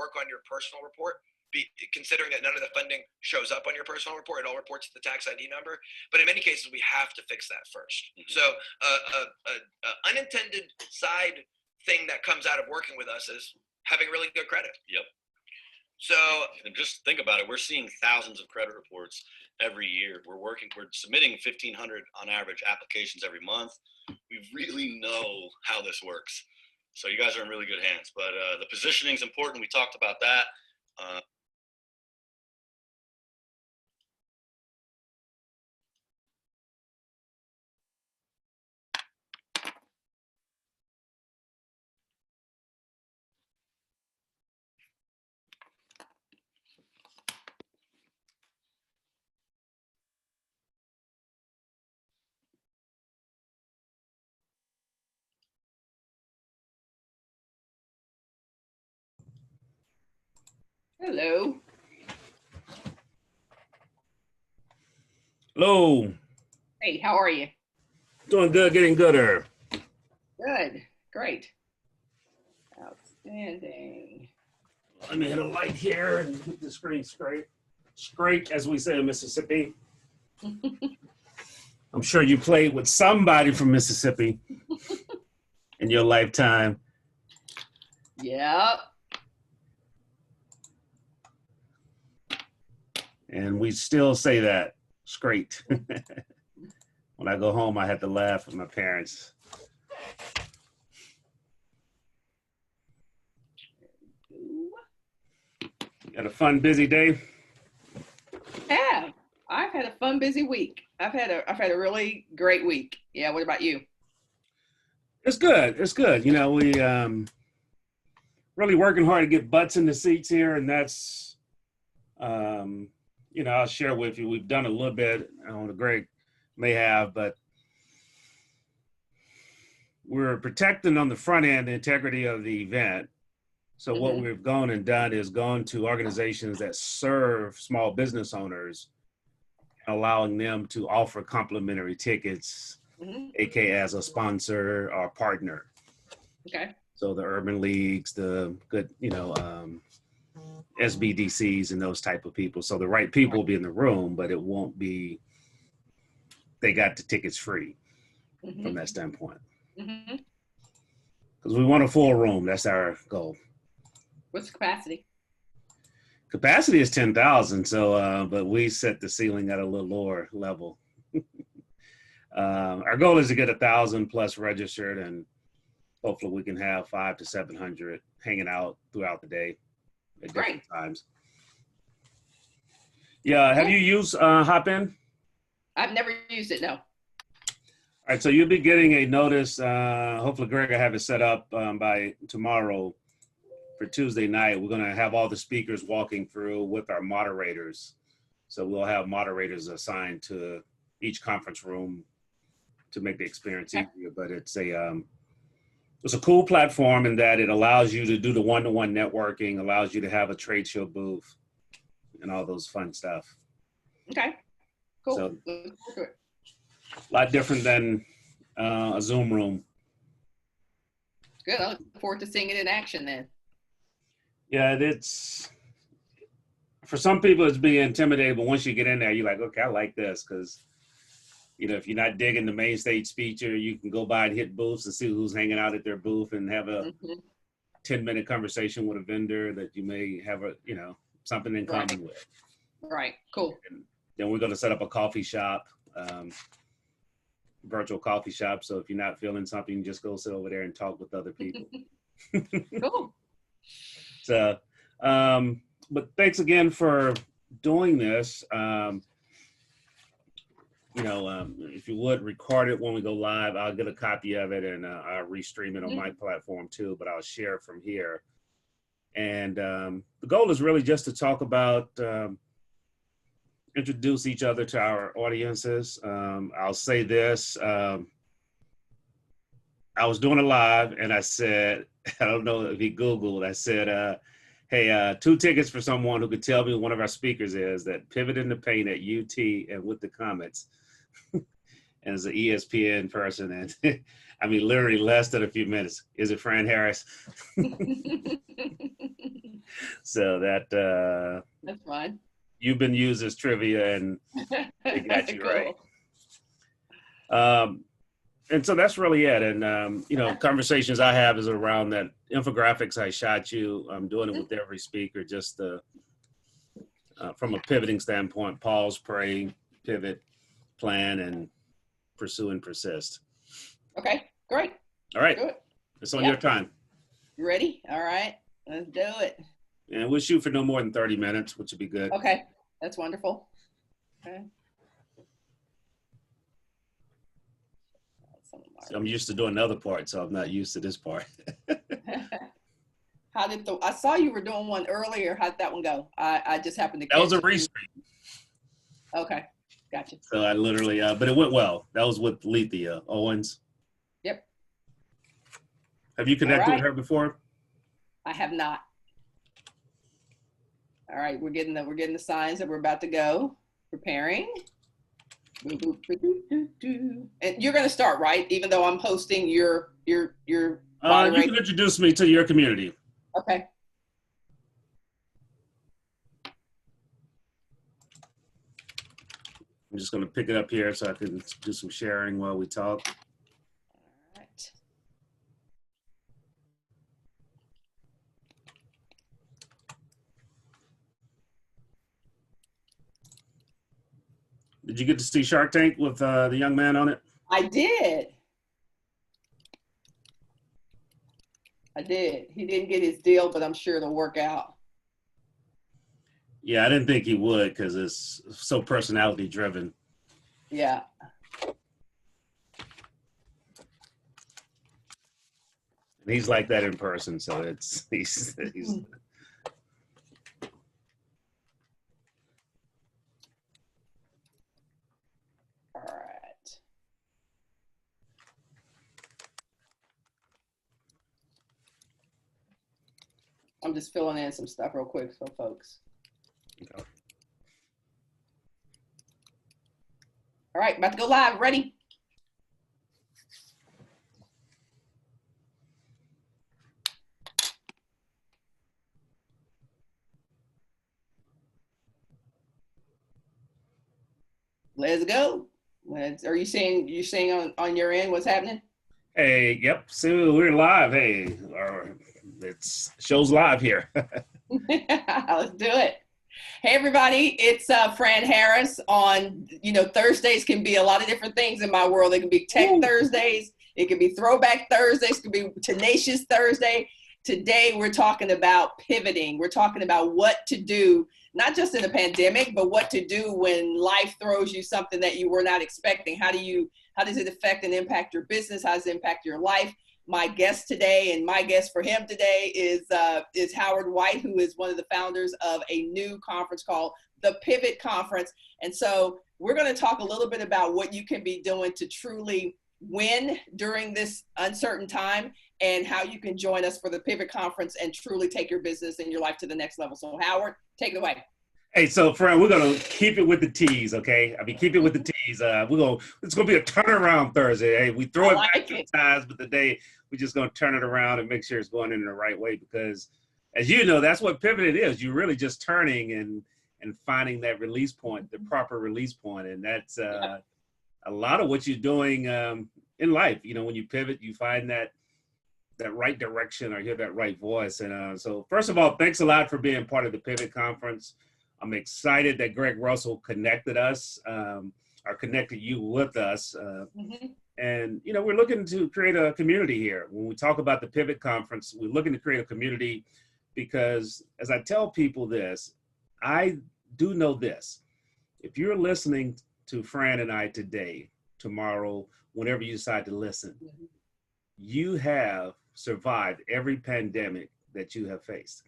work on your personal report, considering that none of the funding shows up on your personal report. It all reports to the tax ID number. But in many cases, we have to fix that first. So unintended side thing that comes out of working with us is having really good credit. Yep. So and just think about it. We're seeing thousands of credit reports every year. We're submitting 1,500 on average applications every month. We really know how this works. So you guys are in really good hands. But the positioning is important. We talked about that. Hello. Hello. Hey, how are you? Doing good, getting gooder. Good. Great. Outstanding. Let me hit a light here and get the screen straight. Straight, as we say in Mississippi. I'm sure you played with somebody from Mississippi in your lifetime. Yep. And we still say that, straight. When I go home, I have to laugh at my parents. You had a fun, busy day? I've had a fun, busy week. I've had a really great week. Yeah, what about you? It's good, it's good. You know, we really working hard to get butts in the seats here, and that's, you know, I'll share with you. We've done a little bit, I don't know, Greg may have, but we're protecting on the front end the integrity of the event. So what we've gone and done is gone to organizations that serve small business owners, allowing them to offer complimentary tickets, aka as a sponsor or partner. Okay. So the urban leagues, the good, you know, SBDCs and those type of people. So the right people will be in the room, but it won't be, they got the tickets free from that standpoint. Because we want a full room. That's our goal. What's the capacity? Capacity is 10,000. So, but we set the ceiling at a little lower level. Our goal is to get 1,000 plus registered, and hopefully we can have 500 to 700 hanging out throughout the day at different times. Yeah, have you used Hopin? I've never used it, no. All right, so you'll be getting a notice. Hopefully Greg will have it set up by tomorrow for Tuesday night. We're gonna have all the speakers walking through with our moderators. So we'll have moderators assigned to each conference room to make the experience easier, but it's a cool platform in that it allows you to do the one-to-one networking, allows you to have a trade show booth and all those fun stuff. Okay, cool. So, a lot different than a Zoom room. Good, I look forward to seeing it in action then. Yeah, it's, for some people it's being intimidating, but once you get in there, you're like, okay, I like this, because you know, if you're not digging the main stage feature, you can go by and hit booths and see who's hanging out at their booth and have a 10-minute conversation with a vendor that you may have a, you know, something in common with. Right, cool. And then we're going to set up a coffee shop, virtual coffee shop. So if you're not feeling something, you just go sit over there and talk with other people. Cool. So, but thanks again for doing this. You know, if you would record it when we go live, I'll get a copy of it and I'll restream it on my platform too, but I'll share it from here. And the goal is really just to talk about, introduce each other to our audiences. I'll say this, I was doing a live and I said, I don't know if he Googled, I said, hey, 2 tickets for someone who could tell me who one of our speakers is that pivot in the paint at UT and with the comments. As an ESPN person, and I mean, literally less than a few minutes. Is it Fran Harris? So that That's fine. you've been used as trivia, and they got you Cool. right. And so that's really it. And conversations I have is around that infographics I shot you. I'm doing it with every speaker, just from a pivoting standpoint: pause, pray, pivot, plan, and pursue and persist. Okay, great. All right, Do it. it's on your time. You ready? All right, let's do it. And we'll shoot for no more than 30 minutes, which would be good. Okay, that's wonderful. Okay. So I'm used to doing the other part, so I'm not used to this part. How did I saw you were doing one earlier. How'd that one go? I just happened to That was a catch it. restream. Okay, gotcha. So I literally, but it went well. That was with Lethea Owens. Yep. Have you connected with her before? I have not. All right, we're getting the signs that we're about to go. Preparing. And you're going to start, right? Even though I'm hosting your You can introduce me to your community. Okay. I'm just going to pick it up here so I can do some sharing while we talk. All right. Did you get to see Shark Tank with the young man on it? I did. He didn't get his deal, but I'm sure it'll work out. Yeah, I didn't think he would because it's so personality driven. Yeah. And he's like that in person, so he's All right. I'm just filling in some stuff real quick for folks. Okay. All right, about to go live. Ready? Let's go. Are you seeing on your end what's happening? Hey, yep. So we're live. Hey, it's show's live here. Let's do it. Hey everybody, it's Fran Harris. On Thursdays can be a lot of different things in my world. It can be Tech Thursdays, it can be Throwback Thursdays, it can be Tenacious Thursday. Today we're talking about pivoting. We're talking about what to do, not just in the pandemic, but what to do when life throws you something that you were not expecting. How does it affect and impact your business? How does it impact your life? My guest today, and my guest for him today is Howard White, who is one of the founders of a new conference called the Pivot Conference. And so we're going to talk a little bit about what you can be doing to truly win during this uncertain time, and how you can join us for the Pivot Conference and truly take your business and your life to the next level. So Howard, take it away. Hey, so Fran, we're gonna keep it with the T's, okay? I mean, keep it with the T's. It's gonna be a turnaround Thursday. Hey, we throw it back sometimes, but today we're just gonna turn it around and make sure it's going in the right way, because, as you know, that's what pivoting is. You're really just turning and finding that release point, the proper release point, and that's a lot of what you're doing in life. When you pivot, you find that right direction or hear that right voice. And so, first of all, thanks a lot for being part of the Pivot Conference. I'm excited that Greg Russell connected us, or connected you with us. And, we're looking to create a community here. When we talk about the Pivot Conference, we're looking to create a community because, as I tell people this, I do know this. If you're listening to Fran and I today, tomorrow, whenever you decide to listen, you have survived every pandemic that you have faced.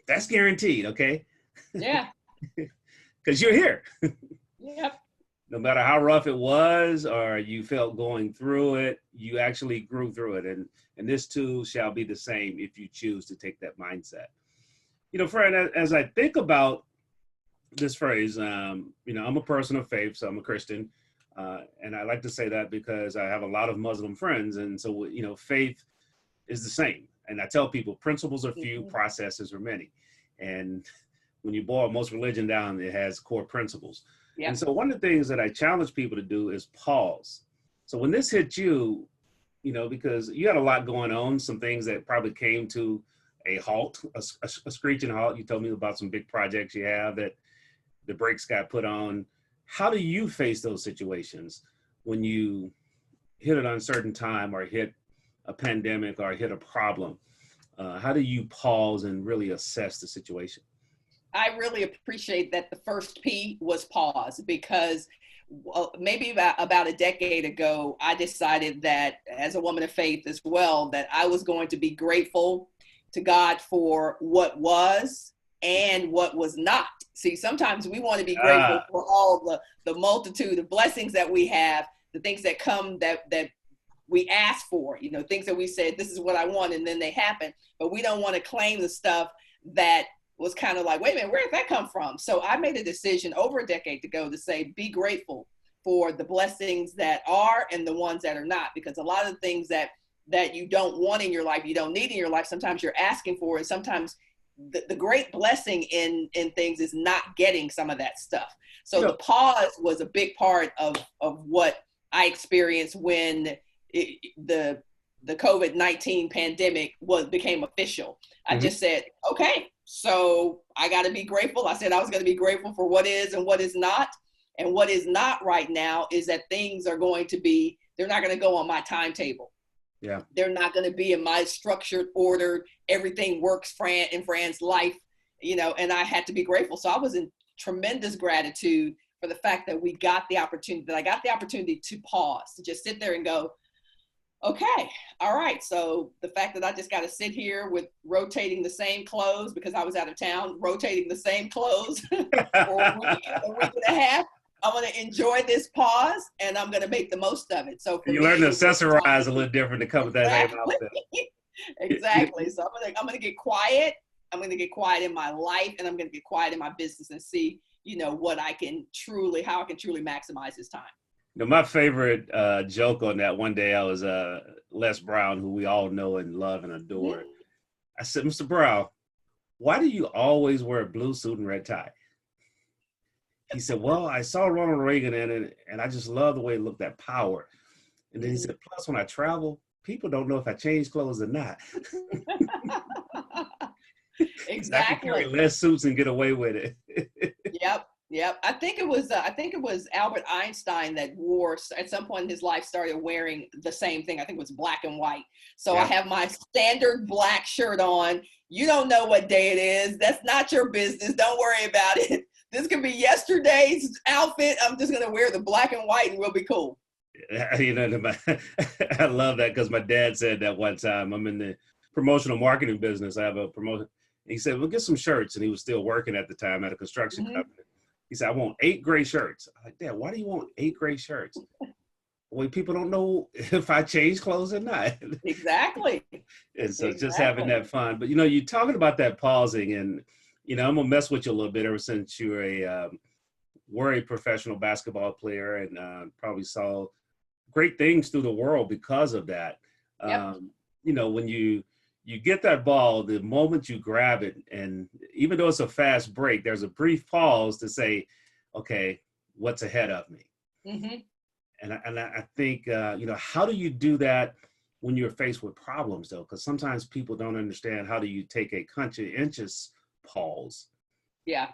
That's guaranteed, okay? Yeah. Because you're here. Yep. No matter how rough it was or you felt going through it, you actually grew through it. And this too shall be the same if you choose to take that mindset. Fran, as I think about this phrase, I'm a person of faith, so I'm a Christian. And I like to say that because I have a lot of Muslim friends. And so, faith is the same. And I tell people principles are few, processes are many. And when you boil most religion down, it has core principles. Yep. And so one of the things that I challenge people to do is pause. So when this hit you, because you had a lot going on, some things that probably came to a halt, a screeching halt. You told me about some big projects you have that the brakes got put on. How do you face those situations when you hit an uncertain time or hit a pandemic or hit a problem? How do you pause and really assess the situation? I really appreciate that the first P was pause, because maybe about a decade ago, I decided that, as a woman of faith as well, that I was going to be grateful to God for what was and what was not. See, sometimes we want to be grateful for all the multitude of blessings that we have, the things that come that we ask for, things that we said, this is what I want, and then they happen. But we don't want to claim the stuff that was kind of like, wait a minute, where did that come from? So I made a decision over a decade ago to say, be grateful for the blessings that are and the ones that are not, because a lot of the things that you don't want in your life, you don't need in your life, sometimes you're asking for, and sometimes the great blessing in things is not getting some of that stuff. So the pause was a big part of what I experienced when the COVID-19 pandemic became official. I just said, okay, so I got to be grateful. I said I was going to be grateful for what is and what is not. And what is not right now is that things are going to be, they're not going to go on my timetable. Yeah. They're not going to be in my structured order. Everything works in Fran's life, and I had to be grateful. So I was in tremendous gratitude for the fact that I got the opportunity to pause, to just sit there and go, okay, all right. So the fact that I just got to sit here with rotating the same clothes, because I was out of town, rotating the same clothes for a week and a half. I'm going to enjoy this pause, and I'm going to make the most of it. So you learn to accessorize a little different to come with that name outfit. Exactly. So I'm going to get quiet. I'm going to get quiet in my life, and I'm going to get quiet in my business and see, how I can truly maximize this time. My favorite joke on that, one day I was Les Brown, who we all know and love and adore. I said, Mr. Brown, why do you always wear a blue suit and red tie? He said, well, I saw Ronald Reagan in it, and I just love the way it looked, that power. And then he said, plus when I travel, people don't know if I change clothes or not. Exactly. I can carry less suits and get away with it. Yep. I think it was Albert Einstein that wore, at some point in his life, started wearing the same thing. I think it was black and white. So I have my standard black shirt on. You don't know what day it is. That's not your business. Don't worry about it. This could be yesterday's outfit. I'm just going to wear the black and white and we'll be cool. I love that, because my dad said that one time. I'm in the promotional marketing business. I have a promotion. He said, well, get some shirts. And he was still working at the time at a construction company. He said, I want 8 gray shirts. I'm like, Dad, why do you want 8 gray shirts? Well, people don't know if I change clothes or not. Exactly. And so just having that fun. But, you're talking about that pausing, and, I'm going to mess with you a little bit ever since you were a professional basketball player and probably saw great things through the world because of that. Yep. When you get that ball, the moment you grab it, and even though it's a fast break, there's a brief pause to say, okay, what's ahead of me? And I think, how do you do that when you're faced with problems, though? Because sometimes people don't understand, how do you take a conscientious pause? Yeah.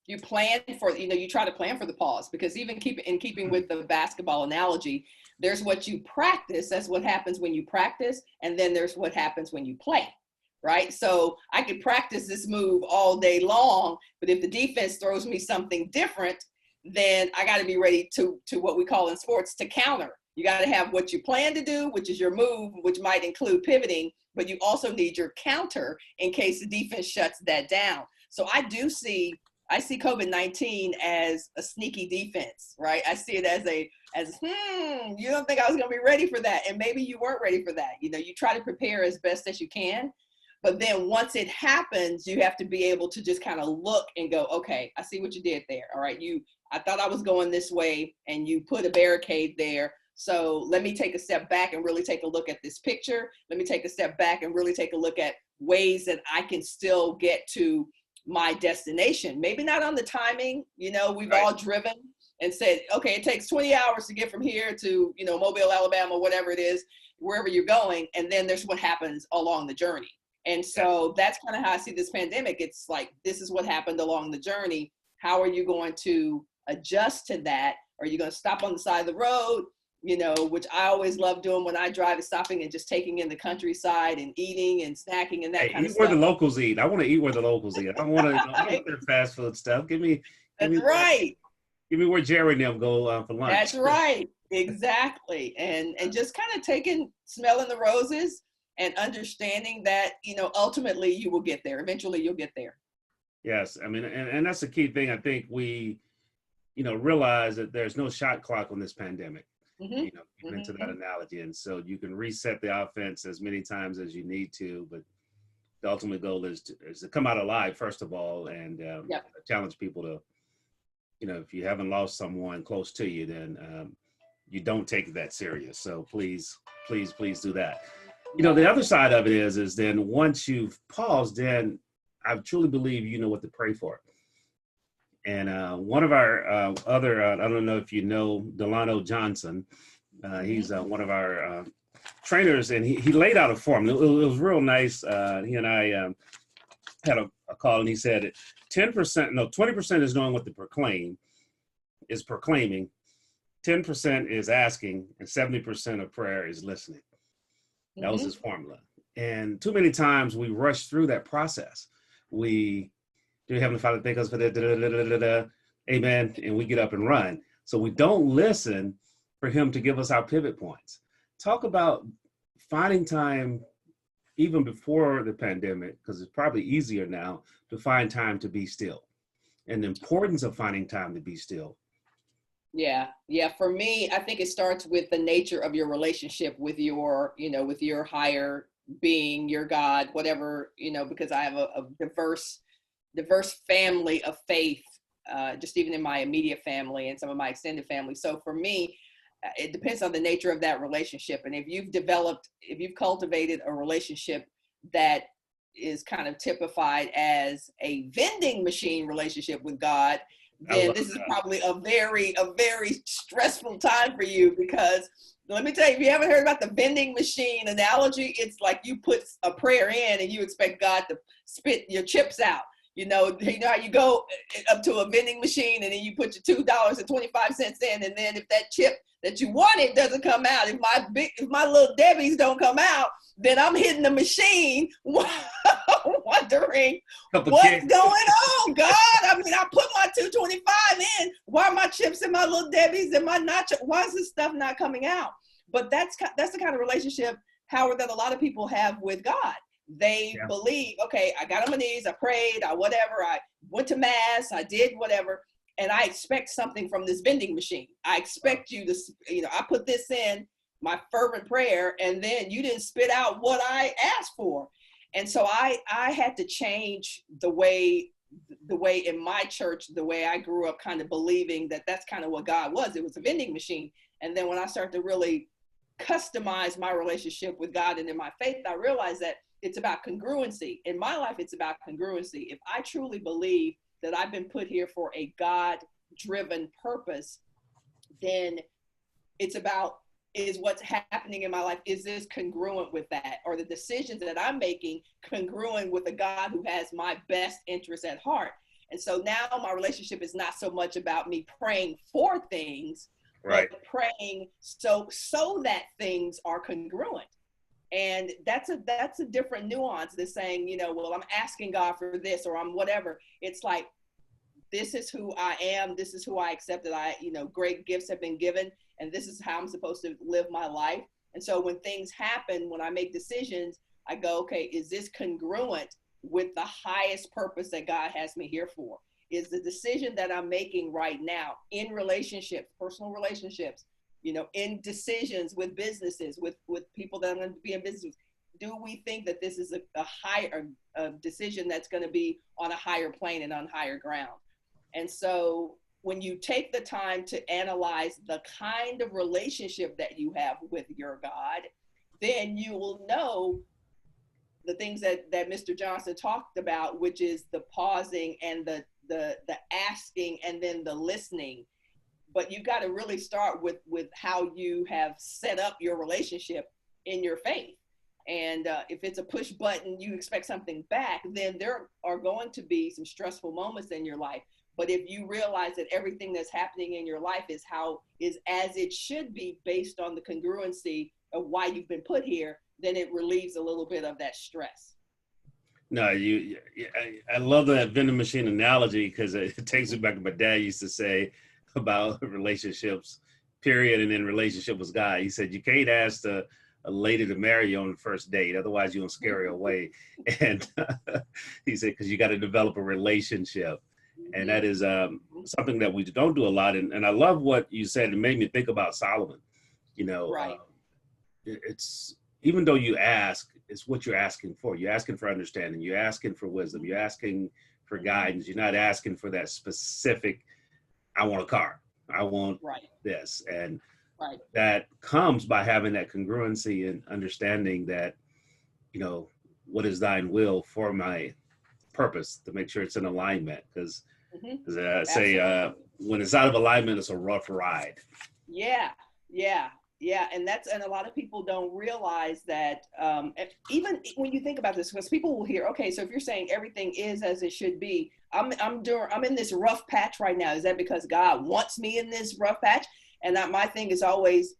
You plan for, you try to plan for the pause, because even keeping with the basketball analogy, there's what you practice. That's what happens when you practice. And then there's what happens when you play, right? So I could practice this move all day long, but if the defense throws me something different, then I got to be ready to what we call in sports, to counter. You got to have what you plan to do, which is your move, which might include pivoting, but you also need your counter in case the defense shuts that down. So I see COVID-19 as a sneaky defense, right? I see it as you don't think I was going to be ready for that. And maybe you weren't ready for that. You try to prepare as best as you can, But then once it happens, you have to be able to just kind of look and go, okay, I see what you did there. All right, I thought I was going this way and you put a barricade there. So let me take a step back and really take a look at this picture. Let me take a step back and really take a look at ways that I can still get to my destination. Maybe not on the timing, we've all driven and said, okay, it takes 20 hours to get from here to, Mobile, Alabama, whatever it is, wherever you're going. And then there's what happens along the journey. And so that's kind of how I see this pandemic. It's like, this is what happened along the journey. How are you going to adjust to that? Are you going to stop on the side of the road? Which I always love doing when I drive, is stopping and just taking in the countryside and eating and snacking and that kind of stuff. Eat where the locals eat. I want to eat where the locals eat. I don't want their fast food stuff. Give me right. Give me where Jerry and them go for lunch. That's right. Exactly. And just kind of smelling the roses and understanding that, ultimately you will get there. Eventually you'll get there. Yes. I mean, and that's the key thing. I think we, realize that there's no shot clock on this pandemic. Even into that analogy. And so you can reset the offense as many times as you need to, but the ultimate goal is to come out alive, first of all, and challenge people to, if you haven't lost someone close to you, then you don't take it that serious. So please do that. The other side of it is then once you've paused, then I truly believe you know what to pray for. And one of our other, I don't know if you know Delano Johnson, he's one of our trainers, and he laid out a form. It was real nice. He and I had a call, and he said 20% is knowing what to proclaiming, 10% is asking, and 70% of prayer is listening. That was his formula. And too many times we rush through that process. Dear Heavenly Father, thank us for that, amen, and we get up and run. So we don't listen for him to give us our pivot points. Talk about finding time, even before the pandemic, because it's probably easier now to find time to be still, and the importance of finding time to be still. Yeah. For me, I think it starts with the nature of your relationship with your, with your higher being, your God, whatever, because I have a diverse family of faith, just even in my immediate family and some of my extended family. So for me, it depends on the nature of that relationship. And if you've cultivated a relationship that is kind of typified as a vending machine relationship with God, then this is probably a very stressful time for you, because let me tell you, if you haven't heard about the vending machine analogy, it's like you put a prayer in and you expect God to spit your chips out. You know how you go up to a vending machine and then you put your $2.25 in, and then if that chip that you wanted doesn't come out, if my little Debbie's don't come out, then I'm hitting the machine wondering what's going on, God. I mean, I put my $2.25 in. Why are my chips and my little Debbie's and my nacho? Why is this stuff not coming out? But that's the kind of relationship, Howard, that a lot of people have with God. They believe, okay, I got on my knees, I prayed, I went to mass, I did whatever, and I expect something from this vending machine. I expect you to, I put this in, my fervent prayer, and then you didn't spit out what I asked for. And so I had to change the way in my church, the way I grew up, kind of believing that that's kind of what God was. It was a vending machine. And then when I started to really customize my relationship with God and in my faith, I realized that it's about congruency. In my life, it's about congruency. If I truly believe that I've been put here for a God-driven purpose, then it's about, is what's happening in my life, is this congruent with that? Or the decisions that I'm making congruent with a God who has my best interests at heart? And so now my relationship is not so much about me praying for things, but praying so that things are congruent. And that's a different nuance than saying, well, I'm asking God for this, or I'm whatever. It's like, this is who I am. This is who I accept, that great gifts have been given, and this is how I'm supposed to live my life. And so when things happen, when I make decisions, I go, okay, is this congruent with the highest purpose that God has me here for? Is the decision that I'm making right now in relationships, personal relationships, in decisions with businesses, with people that I'm going to be in business with, do we think that this is a higher decision that's going to be on a higher plane and on higher ground? And so when you take the time to analyze the kind of relationship that you have with your God, then you will know the things that Mr. Johnson talked about, which is the pausing and the asking and then the listening. But you've got to really start with how you have set up your relationship in your faith. And if it's a push button, you expect something back, then there are going to be some stressful moments in your life. But if you realize that everything that's happening in your life is as it should be based on the congruency of why you've been put here, then it relieves a little bit of that stress. No, I love that vending machine analogy because it takes me back to what my dad used to say about relationships, period, and then relationship with God. He said, you can't ask a lady to marry you on the first date, otherwise you're gonna scare her away. And he said, because you got to develop a relationship. And that is something that we don't do a lot. And I love what you said. It made me think about Solomon. You know, right. It's, even though you ask, it's what you're asking for. You're asking for understanding. You're asking for wisdom. You're asking for guidance. You're not asking for that specific, I want a car. I want this. And that comes by having that congruency and understanding that, you know, what is thine will for my purpose, to make sure it's in alignment. Because as I say, when it's out of alignment, it's a rough ride. Yeah. And a lot of people don't realize that, even when you think about this, because people will hear, okay, so if you're saying everything is as it should be, I'm in this rough patch right now. Is that because God wants me in this rough patch? And my thing is always,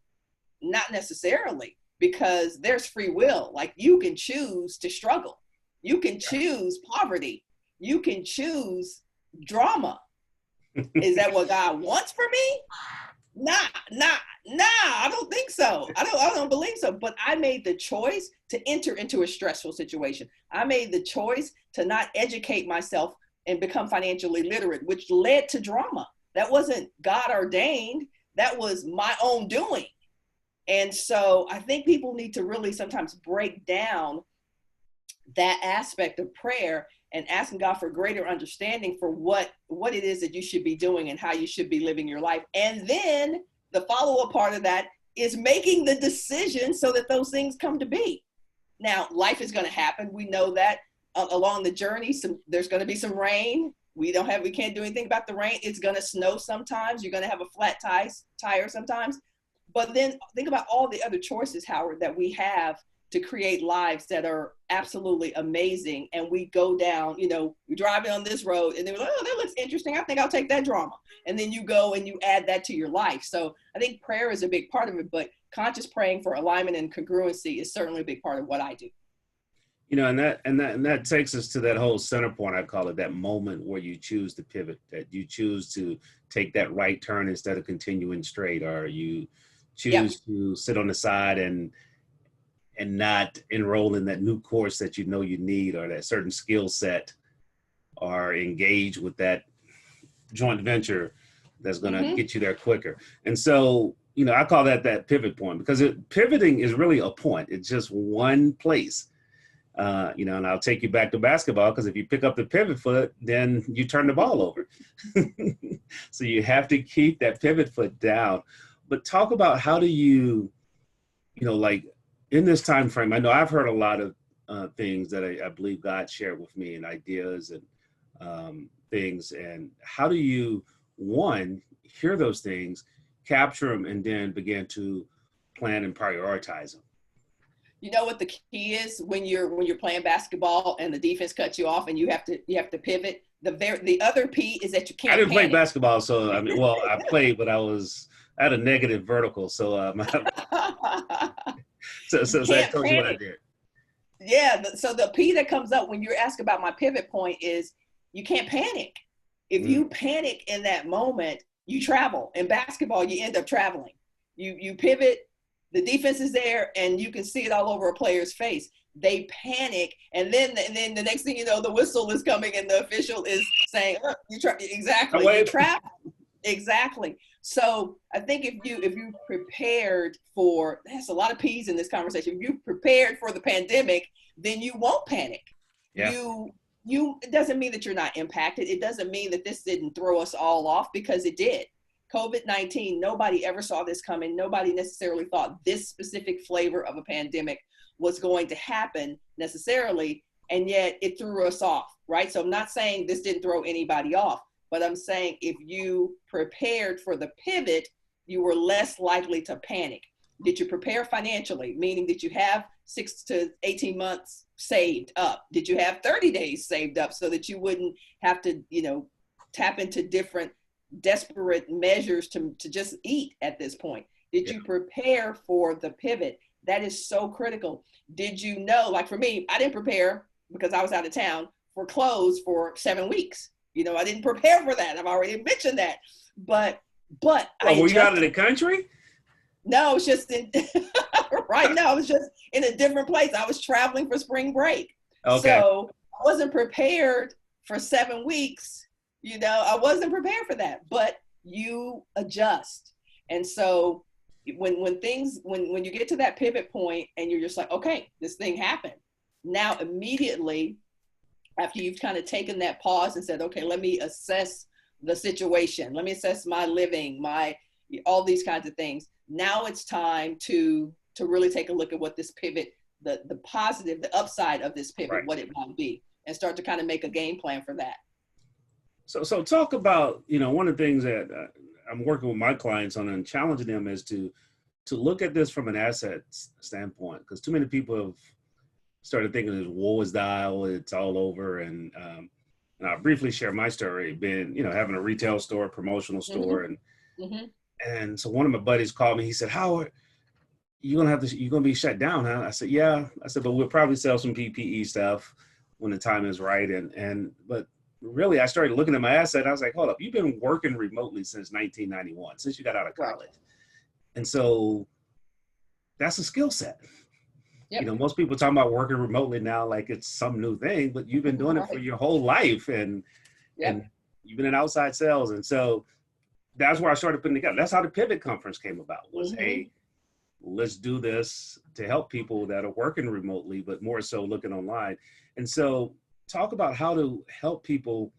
not necessarily, because there's free will. Like, you can choose to struggle. You can choose poverty. You can choose drama. Is that what God wants for me? Nah, I don't think so. I don't believe so. But I made the choice to enter into a stressful situation. I made the choice to not educate myself and become financially literate, which led to drama. That wasn't God ordained. That was my own doing. And so I think people need to really sometimes break down that aspect of prayer and asking God for greater understanding for what it is that you should be doing and how you should be living your life. And then the follow-up part of that is making the decision so that those things come to be. Now, life is going to happen. We know that along the journey, there's going to be some rain. We can't do anything about the rain. It's going to snow sometimes. You're going to have a flat tire sometimes. But then think about all the other choices, Howard, that we have to create lives that are absolutely amazing. And we go down, we're driving on this road and they're like, oh, that looks interesting. I think I'll take that drama. And then you go and you add that to your life. So I think prayer is a big part of it, but conscious praying for alignment and congruency is certainly a big part of what I do. And that takes us to that whole center point. I call it that moment where you choose to pivot, that you choose to take that right turn instead of continuing straight, or you choose to sit on the side and not enroll in that new course that you know you need, or that certain skill set, or engage with that joint venture that's going to get you there quicker. And so, I call that pivot point, because pivoting is really a point. It's just one place. And I'll take you back to basketball, because if you pick up the pivot foot, then you turn the ball over. So you have to keep that pivot foot down. But talk about, how do you, like in this time frame, I know I've heard a lot of things that I believe God shared with me, and ideas and things. And how do you, one, hear those things, capture them, and then begin to plan and prioritize them? You know what the key is when you're playing basketball and the defense cuts you off and you have to pivot. The other P is that you can't. I didn't play basketball, so I played, but I had a negative vertical, so so I told you what I did. Yeah, so the P that comes up when you're asked about my pivot point is you can't panic. If you panic in that moment, you travel. In basketball, you end up traveling. You pivot. The defense is there, and you can see it all over a player's face. They panic, and then the next thing you know, the whistle is coming, and the official is saying, "You exactly, you travel." Exactly. So I think if you prepared for, there's a lot of P's in this conversation. If you prepared for the pandemic, then you won't panic. Yeah. It doesn't mean that you're not impacted. It doesn't mean that this didn't throw us all off, because it did. COVID-19, nobody ever saw this coming. Nobody necessarily thought this specific flavor of a pandemic was going to happen necessarily, and yet it threw us off, right? So I'm not saying this didn't throw anybody off, but I'm saying if you prepared for the pivot, you were less likely to panic. Did you prepare financially, meaning that you have 6 to 18 months saved up? Did you have 30 days saved up so that you wouldn't have to, tap into different desperate measures to just eat at this point? Did you prepare for the pivot? That is so critical. Did you know, like for me, I didn't prepare because I was out of town for clothes for 7 weeks. I didn't prepare for that. I've already mentioned that. But were you out of the country? No, it was just right now. I was just in a different place. I was traveling for spring break. Okay. So I wasn't prepared for 7 weeks. I wasn't prepared for that, but you adjust. And so when you get to that pivot point and you're just like, okay, this thing happened. Now, immediately after you've kind of taken that pause and said, okay, let me assess the situation. Let me assess my living, all these kinds of things. Now it's time to really take a look at what this pivot, the positive, the upside of this pivot, right, what it might be, and start to kind of make a game plan for that. So talk about, one of the things that I'm working with my clients on and challenging them is to look at this from an asset standpoint, because too many people have started thinking this woe is thou, it's all over. And I'll briefly share my story, being, having a retail store, promotional store. And so one of my buddies called me, he said, "Howard, you're going to be shut down, huh?" I said, "Yeah." I said, "But we'll probably sell some PPE stuff when the time is right." But really, I started looking at my asset. I was like, hold up, you've been working remotely since 1991, since you got out of college. Right. And so that's a skill set. Yep. Most people talk about working remotely now like it's some new thing, but you've been doing it for your whole life, and you've been in outside sales. And so that's where I started putting together. That's how the Pivot Conference came about, was, hey, let's do this to help people that are working remotely, but more so looking online. And so talk about how to help people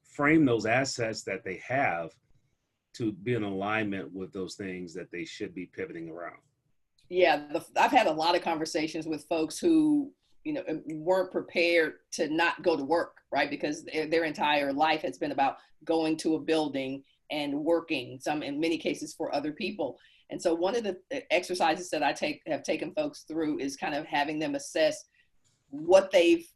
frame those assets that they have to be in alignment with those things that they should be pivoting around. Yeah, I've had a lot of conversations with folks who, weren't prepared to not go to work, right? Because their entire life has been about going to a building and working, some in many cases for other people. And so one of the exercises that I have taken folks through is kind of having them assess what they've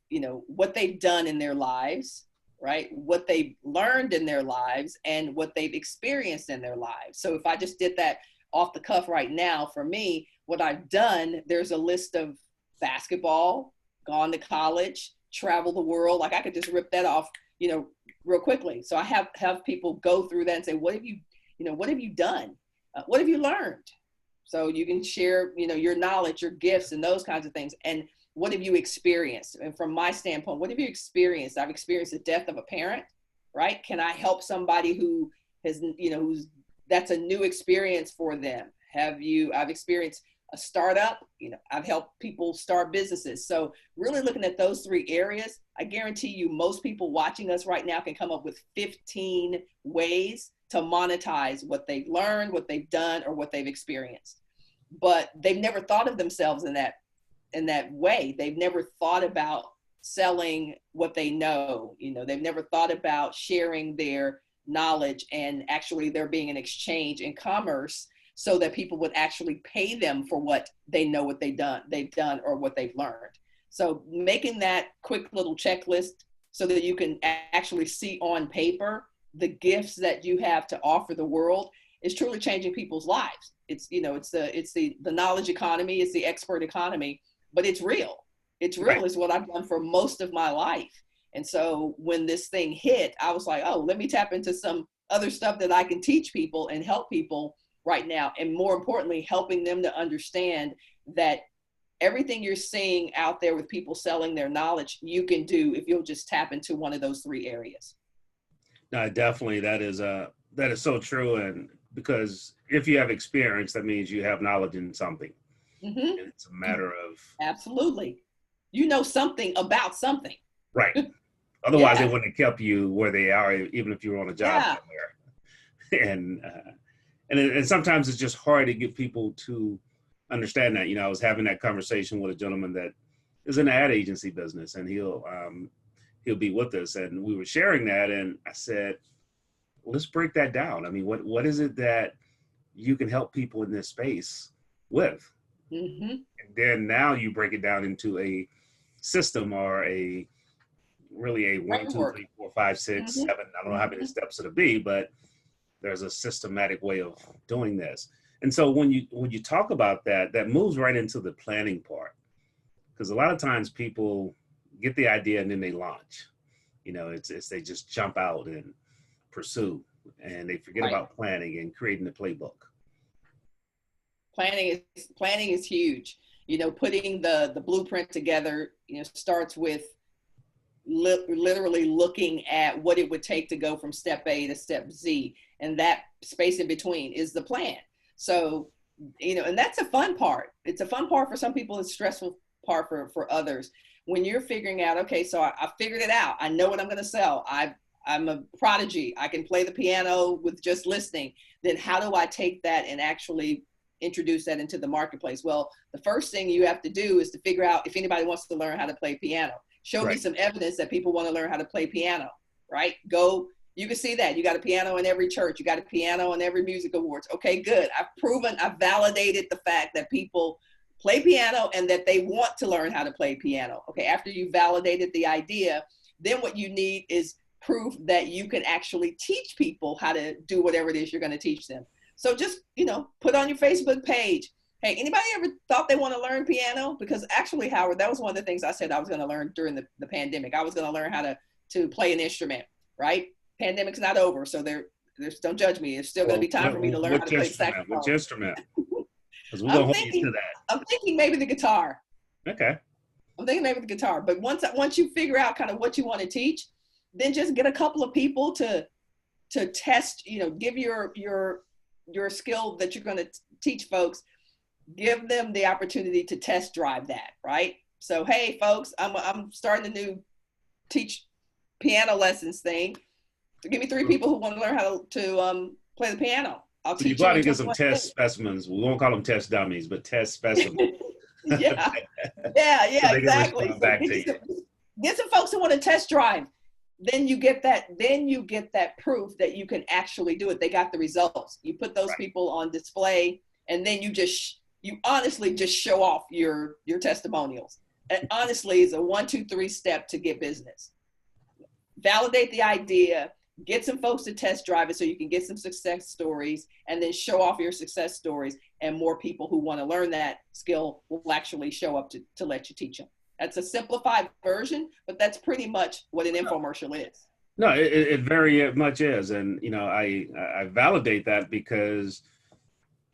done in their lives, right? What they've learned in their lives and what they've experienced in their lives. So if I just did that off the cuff right now, for me, what I've done, there's a list of basketball, gone to college, travel the world. Like I could just rip that off, real quickly. So I have people go through that and say, what have you done? What have you learned? So you can share, your knowledge, your gifts, and those kinds of things. And what have you experienced? And from my standpoint, what have you experienced? I've experienced the death of a parent, right? Can I help somebody who has, that's a new experience for them? I've experienced a startup, I've helped people start businesses. So really looking at those 3 areas, I guarantee you most people watching us right now can come up with 15 ways to monetize what they've learned, what they've done, or what they've experienced. But they've never thought of themselves in that way. They've never thought about selling what they know. They've never thought about sharing their knowledge and actually there being an exchange in commerce so that people would actually pay them for what they know, what they've done or what they've learned. So making that quick little checklist so that you can actually see on paper the gifts that you have to offer the world is truly changing people's lives. It's the knowledge economy, it's the expert economy, but it's real. It's real. Right. Is what I've done for most of my life. And so when this thing hit, I was like, oh, let me tap into some other stuff that I can teach people and help people right now. And more importantly, helping them to understand that everything you're seeing out there with people selling their knowledge, you can do if you'll just tap into one of those 3 areas. No, definitely. That is That is so true. And because if you have experience, that means you have knowledge in something. Mm-hmm. And it's a matter of. Absolutely. You know something about something. Right. Otherwise, Yeah. they wouldn't have kept you where they are, even if you were on a job Yeah. somewhere. And sometimes it's just hard to get people to understand that. I was having that conversation with a gentleman that is in the ad agency business, and he'll be with us, and we were sharing that, and I said, let's break that down. I mean, what is it that you can help people in this space with? Mm-hmm. And then now you break it down into a system or really a 1, 2, 3, 4, 5, 6, 7. I don't know how many steps it'll be, but there's a systematic way of doing this. And so when you talk about that, that moves right into the planning part, because a lot of times people get the idea and then they launch. It's they just jump out and pursue, and they forget about planning and creating the playbook. Planning is huge. Putting the blueprint together, starts with literally looking at what it would take to go from step A to step Z, and that space in between is the plan. So, and that's a fun part. It's a fun part for some people. It's a stressful part for others. When you're figuring out, okay, so I figured it out. I know what I'm going to sell. I'm a prodigy. I can play the piano with just listening. Then how do I take that and actually introduce that into the marketplace? Well, the first thing you have to do is to figure out if anybody wants to learn how to play piano. Show me some evidence that people want to learn how to play piano, right? You can see that. You got a piano in every church. You got a piano in every music awards. Okay, good. I've validated the fact that people play piano and that they want to learn how to play piano. Okay, after you validated the idea, then what you need is proof that you can actually teach people how to do whatever it is you're going to teach them. So just, put on your Facebook page, hey, anybody ever thought they want to learn piano? Because actually, Howard, that was one of the things I said I was going to learn during the pandemic. I was going to learn how to play an instrument, right? Pandemic's not over, so there's don't judge me. It's still going to be time for me to learn how to play saxophone. Which instrument? Because we're going to hold you to that. I'm thinking maybe the guitar. Okay. I'm thinking maybe the guitar. But once you figure out kind of what you want to teach, then just get a couple of people to test, give your skill that you're going to teach folks, give them the opportunity to test drive that, right? So, hey, folks, I'm starting a new teach piano lessons thing. So give me 3 people who want to learn how to play the piano. I'll teach you. You got to get some test specimens. We won't call them test dummies, but test specimens. yeah, So exactly. So get some folks who want to test drive. Then you get that proof that you can actually do it. They got the results. You put those people on display, and then you honestly just show off your testimonials. And honestly, it's a 1, 2, 3 step to get business. Validate the idea, get some folks to test drive it so you can get some success stories, and then show off your success stories, and more people who want to learn that skill will actually show up to let you teach them. That's a simplified version, but that's pretty much what an infomercial is. No, it very much is. And, I validate that because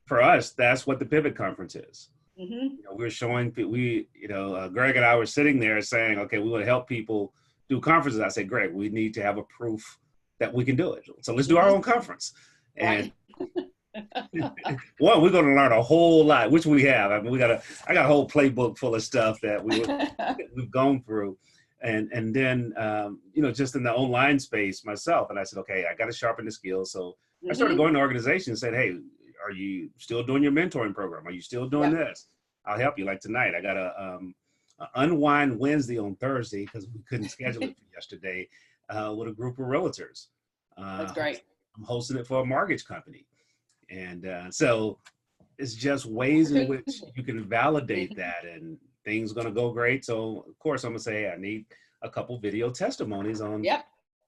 for us, that's what the Pivot Conference is. Mm-hmm. We're showing, Greg and I were sitting there saying, okay, we want to help people do conferences. I said, Greg, we need to have a proof that we can do it. So let's do our own conference. And one, we're going to learn a whole lot, which we have. I mean, I got a whole playbook full of stuff that we've gone through. And then, just in the online space myself. And I said, okay, I got to sharpen the skills. So I started going to organizations and said, hey, are you still doing your mentoring program? Are you still doing this? I'll help you. Like tonight, I got a Unwind Wednesday on Thursday because we couldn't schedule it yesterday with a group of realtors. That's great. I'm hosting it for a mortgage company. And so it's just ways in which you can validate that, and things going to go great. So of course I'm going to say, I need a couple video testimonies on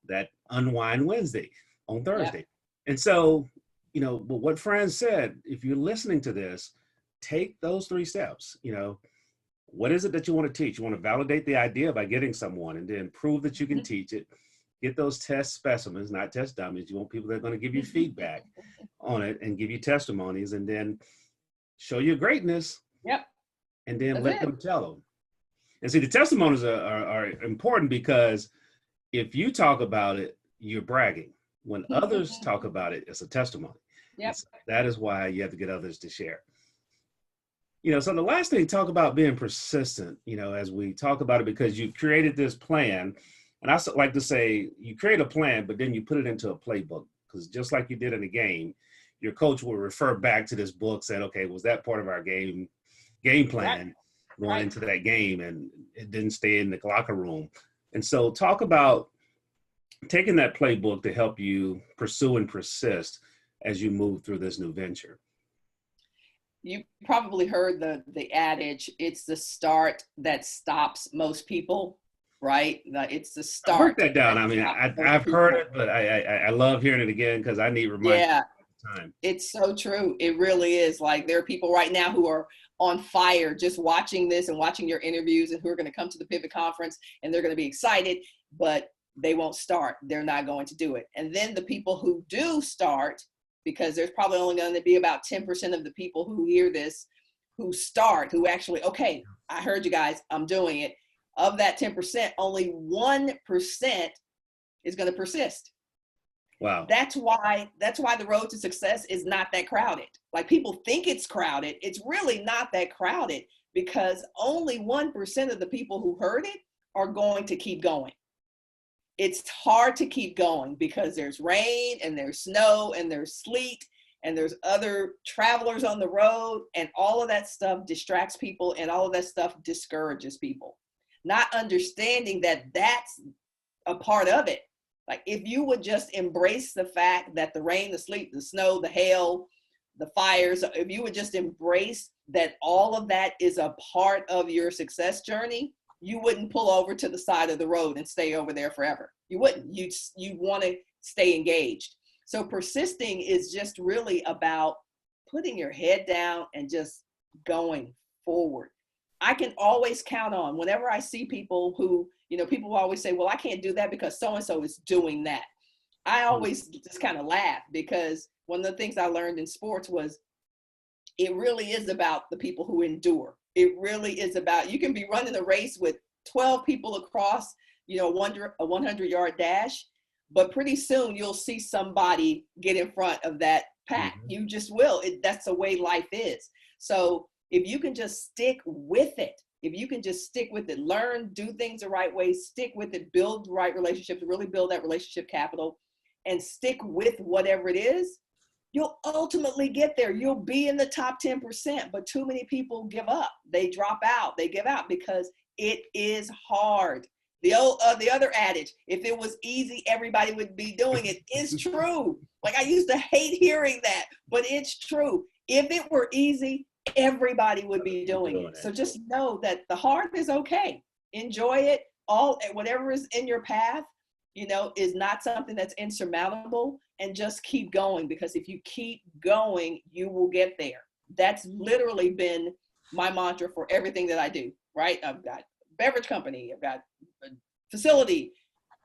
that Unwind Wednesday on Thursday. Yep. And so, but what Fran said, if you're listening to this, take those 3 steps. What is it that you want to teach? You want to validate the idea by getting someone, and then prove that you can teach it. Get those test specimens, not test dummies. You want people that are going to give you feedback on it and give you testimonies, and then show your greatness. Yep. And then let them tell them. And see, the testimonies are important because if you talk about it, you're bragging. When others talk about it, it's a testimony. Yep. So that is why you have to get others to share. So the last thing, talk about being persistent, as we talk about it, because you created this plan. And I like to say you create a plan, but then you put it into a playbook, because just like you did in a game, your coach will refer back to this book, saying, okay, was that part of our game plan going into that game, and it didn't stay in the locker room. And so talk about taking that playbook to help you pursue and persist as you move through this new venture. You probably heard the adage, it's the start that stops most people, right? It's the start. I wrote that down. I mean, I've heard it, but I love hearing it again, because I need reminders all the time. It's so true. It really is. Like, there are people right now who are on fire just watching this and watching your interviews, and who are going to come to the Pivot Conference, and they're going to be excited, but they won't start. They're not going to do it. And then the people who do start, because there's probably only going to be about 10% of the people who hear this who start, who actually, okay, I heard you guys, I'm doing it. Of that 10%, only 1% is going to persist. Wow. That's why the road to success is not that crowded. Like, people think it's crowded. It's really not that crowded, because only 1% of the people who heard it are going to keep going. It's hard to keep going because there's rain, and there's snow, and there's sleet, and there's other travelers on the road, and all of that stuff distracts people, and all of that stuff discourages people. Not understanding that that's a part of it. Like, if you would just embrace the fact that the rain, the sleet, the snow, the hail, the fires, if you would just embrace that all of that is a part of your success journey, you wouldn't pull over to the side of the road and stay over there forever. You wouldn't. You want to stay engaged. So persisting is just really about putting your head down and just going forward. I can always count on, whenever I see people who, people always say, well, I can't do that because so-and-so is doing that. I always just kind of laugh, because one of the things I learned in sports was it really is about the people who endure. It really is about, you can be running a race with 12 people across, a 100-yard dash, but pretty soon you'll see somebody get in front of that pack. Mm-hmm. You just will. That's the way life is. So if you can just stick with it, learn, do things the right way, stick with it, build the right relationships, really build that relationship capital, and stick with whatever it is, you'll ultimately get there. You'll be in the top 10%, but too many people give up. They drop out. They give out because it is hard. The other adage, if it was easy, everybody would be doing it, is true. Like, I used to hate hearing that, but it's true. If it were easy, everybody would be doing it. So just know that the hard is okay. Enjoy it. Whatever is in your path, is not something that's insurmountable, and just keep going, because if you keep going, you will get there. That's literally been my mantra for everything that I do, right? I've got a beverage company. I've got a facility.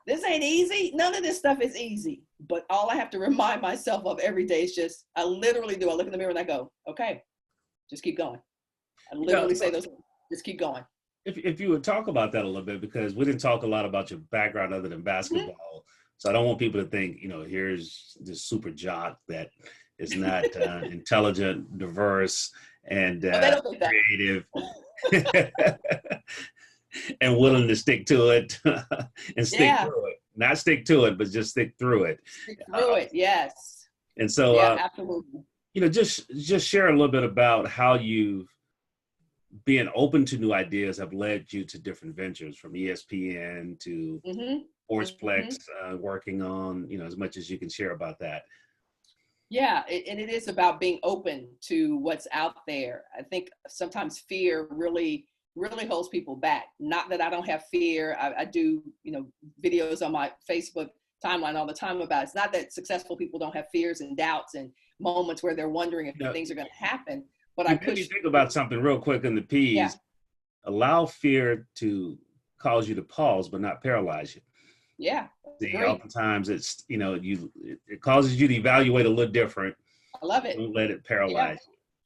This ain't easy. None of this stuff is easy, but all I have to remind myself of every day is just, I literally do. I look in the mirror and I go, okay, just keep going. I literally say those, just keep going. If you would talk about that a little bit, because we didn't talk a lot about your background other than basketball. Mm-hmm. So I don't want people to think, here's this super jock that is not intelligent, diverse, and creative, and willing to stick to it and stick through it. Not stick to it, but just stick through it. Stick through it, yes. And so, absolutely. Just share a little bit about how you've being open to new ideas have led you to different ventures, from ESPN to Sportsplex, working on, as much as you can share about that. Yeah, and it is about being open to what's out there. I think sometimes fear really holds people back. Not that I don't have fear. I do, videos on my Facebook timeline all the time about it. It's not that successful people don't have fears and doubts and moments where they're wondering if things are going to happen. But I push. You think about something real quick in the P's. Yeah. Allow fear to cause you to pause, but not paralyze you. Yeah. Oftentimes it's, it causes you to evaluate a little different. I love it. Don't let it paralyze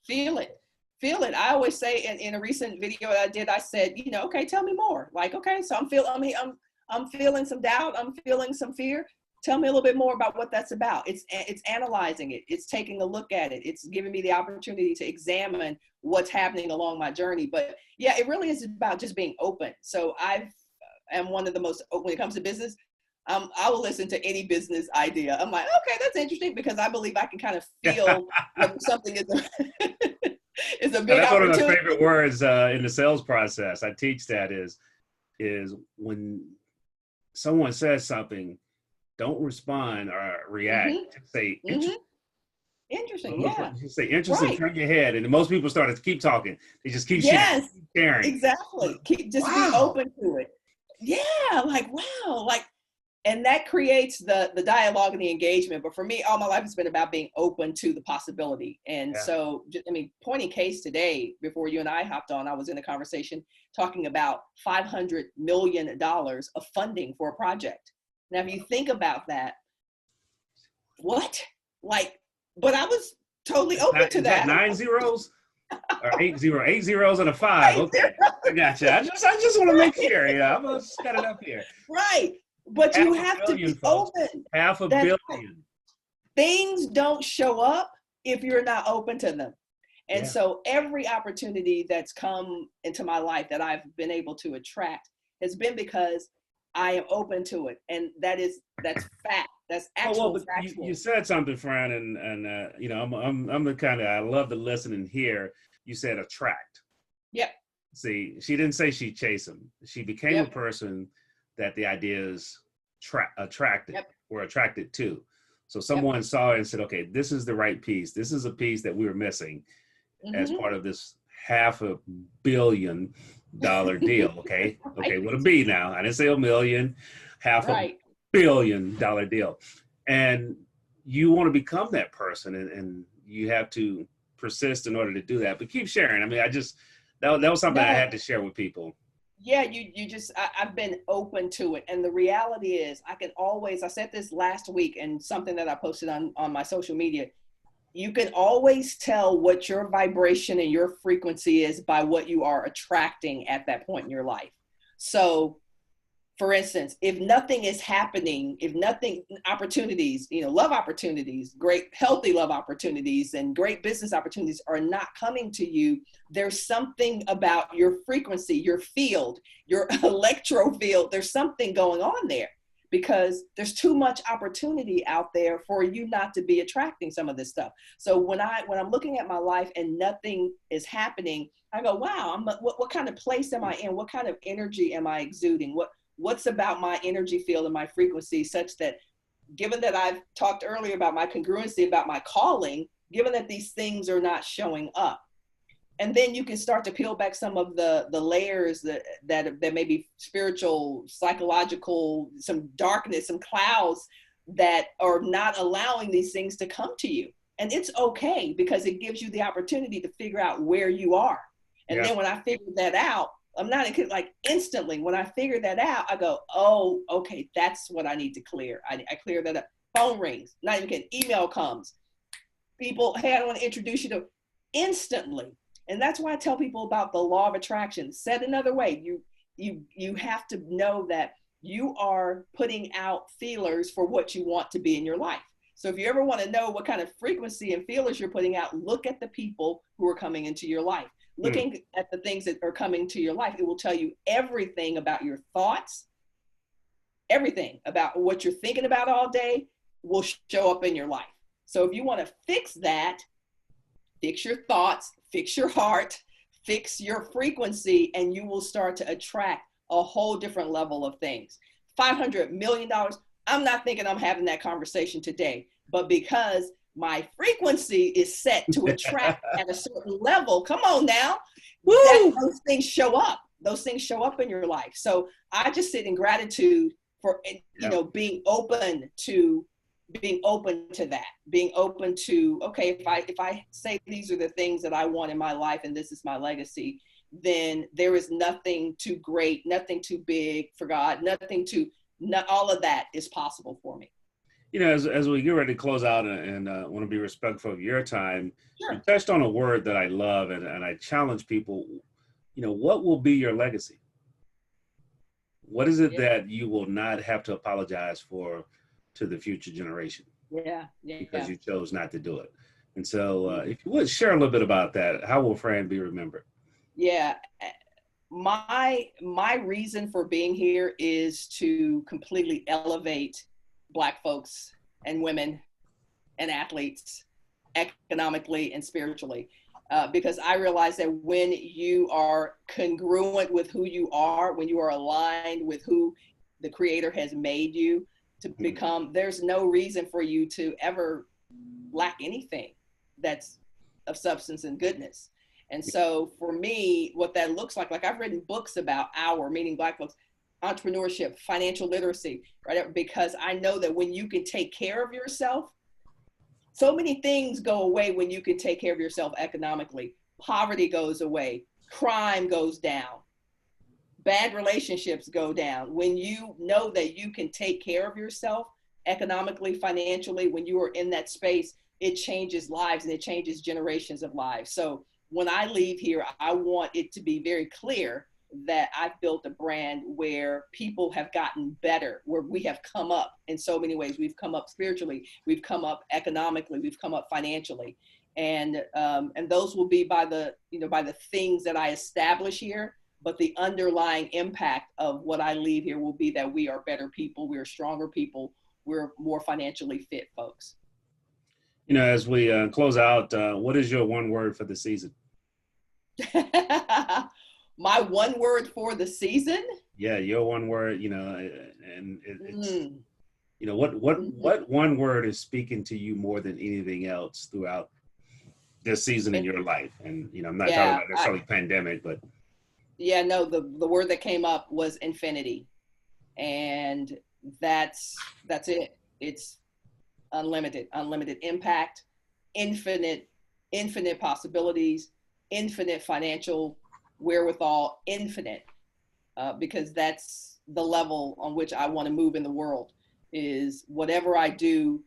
you. Feel it. I always say in a recent video that I did, I said, okay, tell me more. Like, okay, so I'm feeling some doubt. I'm feeling some fear. Tell me a little bit more about what that's about. It's analyzing it. It's taking a look at it. It's giving me the opportunity to examine what's happening along my journey. But yeah, it really is about just being open. So am one of the most open when it comes to business. I will listen to any business idea. I'm like, okay, that's interesting, because I believe I can kind of feel when something is is a big That's one of opportunity. my favorite words in the sales process. I teach that is when someone says something, don't respond or react. Just say interesting. Interesting, yeah. Just say interesting. Right. Turn your head, and most people start to keep talking. They just keep Yes, sharing. exactly. Just be open to it. Yeah, like wow, like, and that creates the dialogue and the engagement. But for me, all my life has been about being open to the possibility. And so, I mean, pointing case today, before you and I hopped on, I was in a conversation talking about $500 million of funding for a project. Now, if you think about that, what? Like, but I was totally open to that. 9 zeros or 8 zeros and a 5. Okay, I got you. I just want to make sure. Yeah, I'm gonna cut it up here. Right. But you have to be open. $500 million. Things don't show up if you're not open to them. And so every opportunity that's come into my life that I've been able to attract has been because I am open to it. And that's fact. That's actual factual. You said something, Fran, and you know, I'm the kind of, I love to listen and hear. You said attract. Yep. See, she didn't say she chased him. She became a person that the ideas attracted or attracted to. So someone saw it and said, okay, this is the right piece. This is a piece that we were missing as part of this $500 million deal. Okay. Okay. With a B now. I didn't say a million, $500 million deal. And you want to become that person, and you have to persist in order to do that. But keep sharing. I mean, that was something I had to share with people. Yeah, I've been open to it. And the reality is I said this last week, and something that I posted on my social media, you can always tell what your vibration and your frequency is by what you are attracting at that point in your life. So for instance, if nothing is happening, opportunities, love opportunities, great, healthy love opportunities and great business opportunities are not coming to you, there's something about your frequency, your field, your electro field, there's something going on there, because there's too much opportunity out there for you not to be attracting some of this stuff. So when I'm looking at my life and nothing is happening, I go, wow, what kind of place am I in? What kind of energy am I exuding? What's about my energy field and my frequency, such that, given that I've talked earlier about my congruency, about my calling, given that these things are not showing up. And then you can start to peel back some of the layers that may be spiritual, psychological, some darkness, some clouds that are not allowing these things to come to you. And it's okay, because it gives you the opportunity to figure out where you are. And then when I figured that out, I'm not like instantly. When I figure that out, I go, oh, okay, that's what I need to clear. I clear that up. Phone rings, not even kidding. Email comes. People, hey, I want to introduce you to instantly. And that's why I tell people about the law of attraction. Said another way, you have to know that you are putting out feelers for what you want to be in your life. So if you ever want to know what kind of frequency and feelers you're putting out, look at the people who are coming into your life. Looking at the things that are coming to your life, it will tell you everything about your thoughts, everything about what you're thinking about all day will show up in your life. So if you want to fix that, fix your thoughts, fix your heart, fix your frequency, and you will start to attract a whole different level of things. $500 million, I'm not thinking I'm having that conversation today, but because my frequency is set to attract at a certain level. Come on now. Those things show up. Those things show up in your life. So I just sit in gratitude for, being open to that, being open to, okay, if I say these are the things that I want in my life and this is my legacy, then there is nothing too great, nothing too big for God, all of that is possible for me. As we get ready to close out and want to be respectful of your time, you touched on a word that I love, and I challenge people, what will be your legacy? What is it that you will not have to apologize for to the future generation. Yeah. Because you chose not to do it. And so if you would share a little bit about that, how will Fran be remembered? Yeah. My reason for being here is to completely elevate Black folks and women and athletes economically and spiritually. Because I realize that when you are congruent with who you are, when you are aligned with who the Creator has made you to become, there's no reason for you to ever lack anything that's of substance and goodness. And so for me, what that looks like I've written books about meaning Black folks, entrepreneurship, financial literacy, right? Because I know that when you can take care of yourself, so many things go away when you can take care of yourself economically. Poverty goes away, crime goes down, bad relationships go down. When you know that you can take care of yourself economically, financially, when you are in that space, it changes lives and it changes generations of lives. So when I leave here, I want it to be very clear that I've built a brand where people have gotten better, where we have come up in so many ways. We've come up spiritually, we've come up economically, we've come up financially. And those will be by the things that I establish here, but the underlying impact of what I leave here will be that we are better people, we're stronger people, we're more financially fit folks. As we close out, what is your one word for the season? My one word for the season? Yeah, your one word, and it's, what one word is speaking to you more than anything else throughout this season in your life? And, I'm not talking about necessarily pandemic, but. Yeah, no, the word that came up was infinity. And that's it. It's unlimited impact, infinite possibilities, infinite financial wherewithal, infinite, because that's the level on which I want to move in the world. Is whatever I do,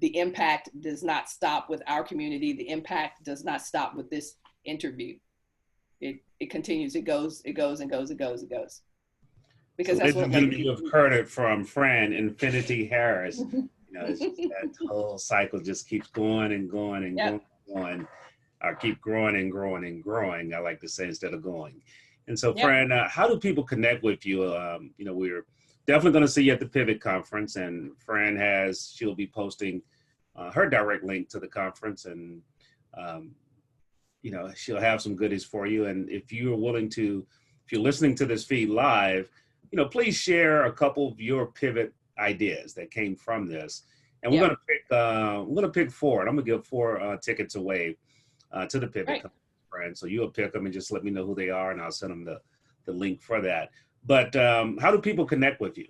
the impact does not stop with our community. The impact does not stop with this interview. It continues. It goes. Because so that's what you have heard it from Fran Infinity Harris. It's just that whole cycle just keeps going and going and going. Or keep growing and growing and growing, I like to say, instead of going. And so, Fran, how do people connect with you? We're definitely going to see you at the Pivot Conference, and Fran she'll be posting her direct link to the conference, and she'll have some goodies for you. And if you're listening to this feed live, please share a couple of your pivot ideas that came from this. And we're going to pick 4, and I'm going to give 4 tickets away to the Pivot Conference, Fran. So you'll pick them and just let me know who they are, and I'll send them the link for that. But how do people connect with you?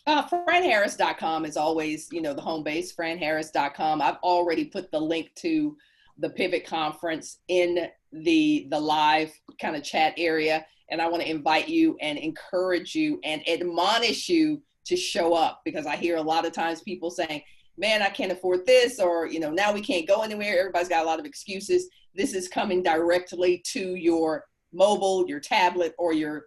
FranHarris.com is always, the home base, FranHarris.com. I've already put the link to the Pivot Conference in the live kind of chat area. And I want to invite you and encourage you and admonish you to show up, because I hear a lot of times people saying, man, I can't afford this, or, now we can't go anywhere. Everybody's got a lot of excuses. This is coming directly to your mobile, your tablet, or your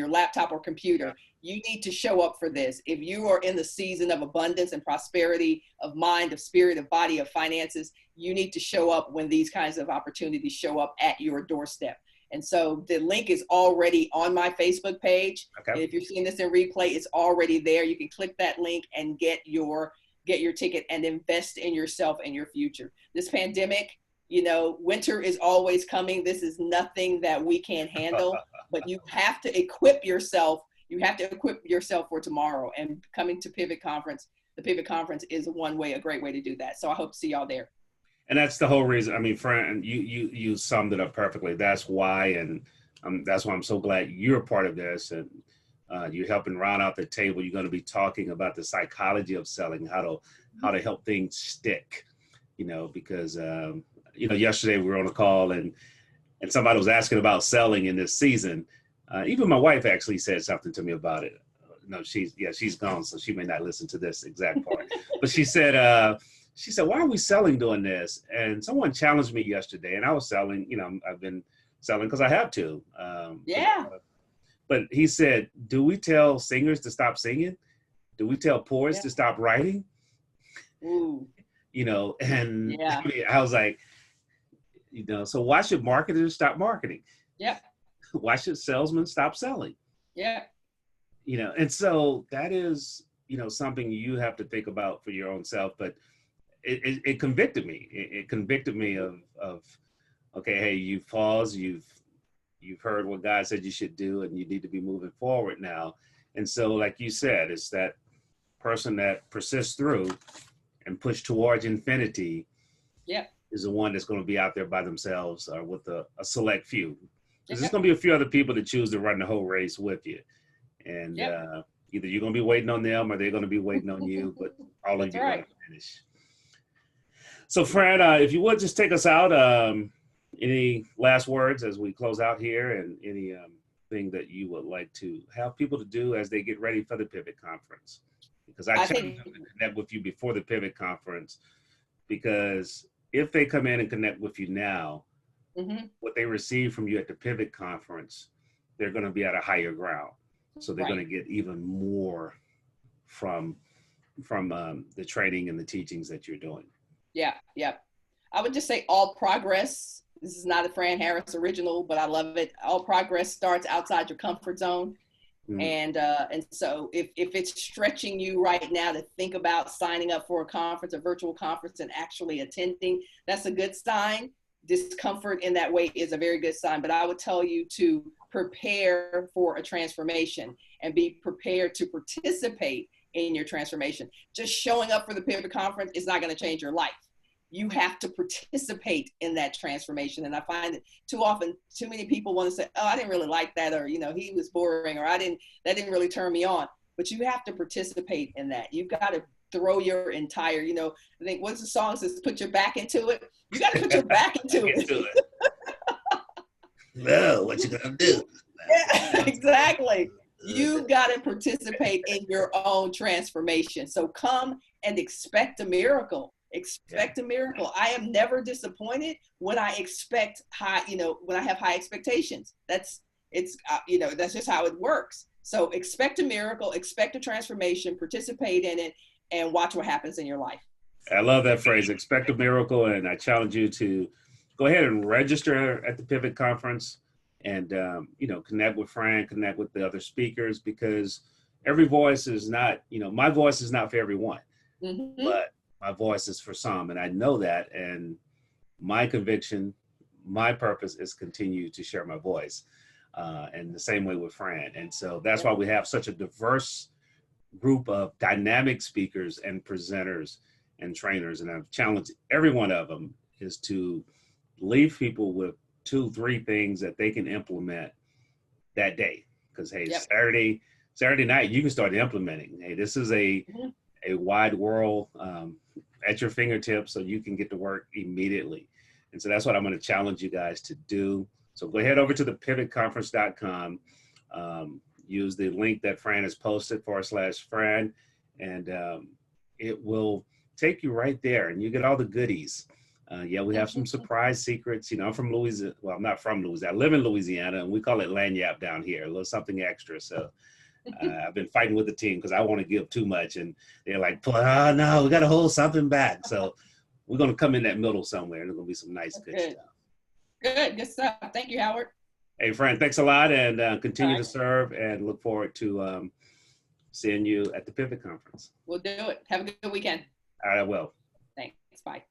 laptop or computer. You need to show up for this. If you are in the season of abundance and prosperity, of mind, of spirit, of body, of finances, you need to show up when these kinds of opportunities show up at your doorstep. And so the link is already on my Facebook page. Okay. And if you're seeing this in replay, it's already there. You can click that link and get your ticket and invest in yourself and your future. This pandemic, winter is always coming. This is nothing that we can't handle, but you have to equip yourself. You have to equip yourself for tomorrow. And coming to Pivot Conference, the Pivot Conference is a great way to do that. So I hope to see y'all there. And that's the whole reason. I mean, Fran, you summed it up perfectly. That's why, and that's why I'm so glad you're a part of this. And you're helping round out the table. You're going to be talking about the psychology of selling, how to help things stick. Because yesterday we were on a call and somebody was asking about selling in this season. Even my wife actually said something to me about it. No, she's gone, so she may not listen to this exact part. But she said, why are we selling doing this? And someone challenged me yesterday, and I was selling. I've been selling because I have to. But he said, do we tell singers to stop singing? Do we tell poets Yeah. to stop writing? Ooh. And Yeah. I was like, so why should marketers stop marketing? Yep. Why should salesmen stop selling? Yeah. And so that is, something you have to think about for your own self. But it convicted me. It convicted me of, okay, hey, you've paused, you've heard what God said you should do, and you need to be moving forward now. And so, like you said, it's that person that persists through and push towards infinity. Yeah. Is the one that's going to be out there by themselves or with a select few. Because Yep. there's going to be a few other people that choose to run the whole race with you. And either you're going to be waiting on them or they're going to be waiting on you, but all of you are going to finish. So, Fran, if you would just take us out, any last words as we close out here, and any thing that you would like to have people to do as they get ready for the Pivot Conference? Because I challenge them to connect with you before the Pivot Conference, because if they come in and connect with you now, what they receive from you at the Pivot Conference, they're going to be at a higher ground. So they're going to get even more from the training and the teachings that you're doing. Yeah. I would just say all progress. This is not a Fran Harris original, but I love it. All progress starts outside your comfort zone. And so if it's stretching you right now to think about signing up for a conference, a virtual conference, and actually attending, that's a good sign. Discomfort in that way is a very good sign. But I would tell you to prepare for a transformation and be prepared to participate in your transformation. Just showing up for the Pivot Conference is not going to change your life. You have to participate in that transformation. And I find that too often, too many people want to say, oh, I didn't really like that, or, he was boring, or that didn't really turn me on. But you have to participate in that. You've got to throw your entire, I think, what's the song says, put your back into it. You got to put your back into it. Well, what you gonna do? Yeah, exactly. You got to participate in your own transformation. So come and expect a miracle. Expect a miracle. I am never disappointed when I expect high, when I have high expectations. That's just how it works. So expect a miracle, expect a transformation, participate in it, and watch what happens in your life. I love that phrase, expect a miracle. And I challenge you to go ahead and register at the Pivot Conference and, connect with Fran, connect with the other speakers, because every voice is not, my voice is not for everyone, but my voice is for some. And I know that. And my conviction, my purpose is continue to share my voice. And the same way with Fran. And so that's why we have such a diverse group of dynamic speakers and presenters and trainers. And I've challenged every one of them is to leave people with 2-3 things that they can implement that day. Because, hey, Saturday night, you can start implementing. Hey, this is a wide world at your fingertips, so you can get to work immediately. And so that's what I'm going to challenge you guys to do. So go ahead over to thepivotconference.com. Use the link that Fran has posted /Fran, and it will take you right there, and you get all the goodies. We have some surprise secrets. I'm from Louisiana. Well, I'm not from Louisiana. I live in Louisiana, and we call it lanyap down here, a little something extra. So I've been fighting with the team because I want to give too much, and they're like, oh, no, we got to hold something back. So we're going to come in that middle somewhere, and there's going to be some nice, good stuff. Good stuff. Thank you, Howard. Hey, Fran, thanks a lot, and continue to serve, and look forward to seeing you at the Pivot Conference. We'll do it. Have a good weekend. I will. Thanks. Bye.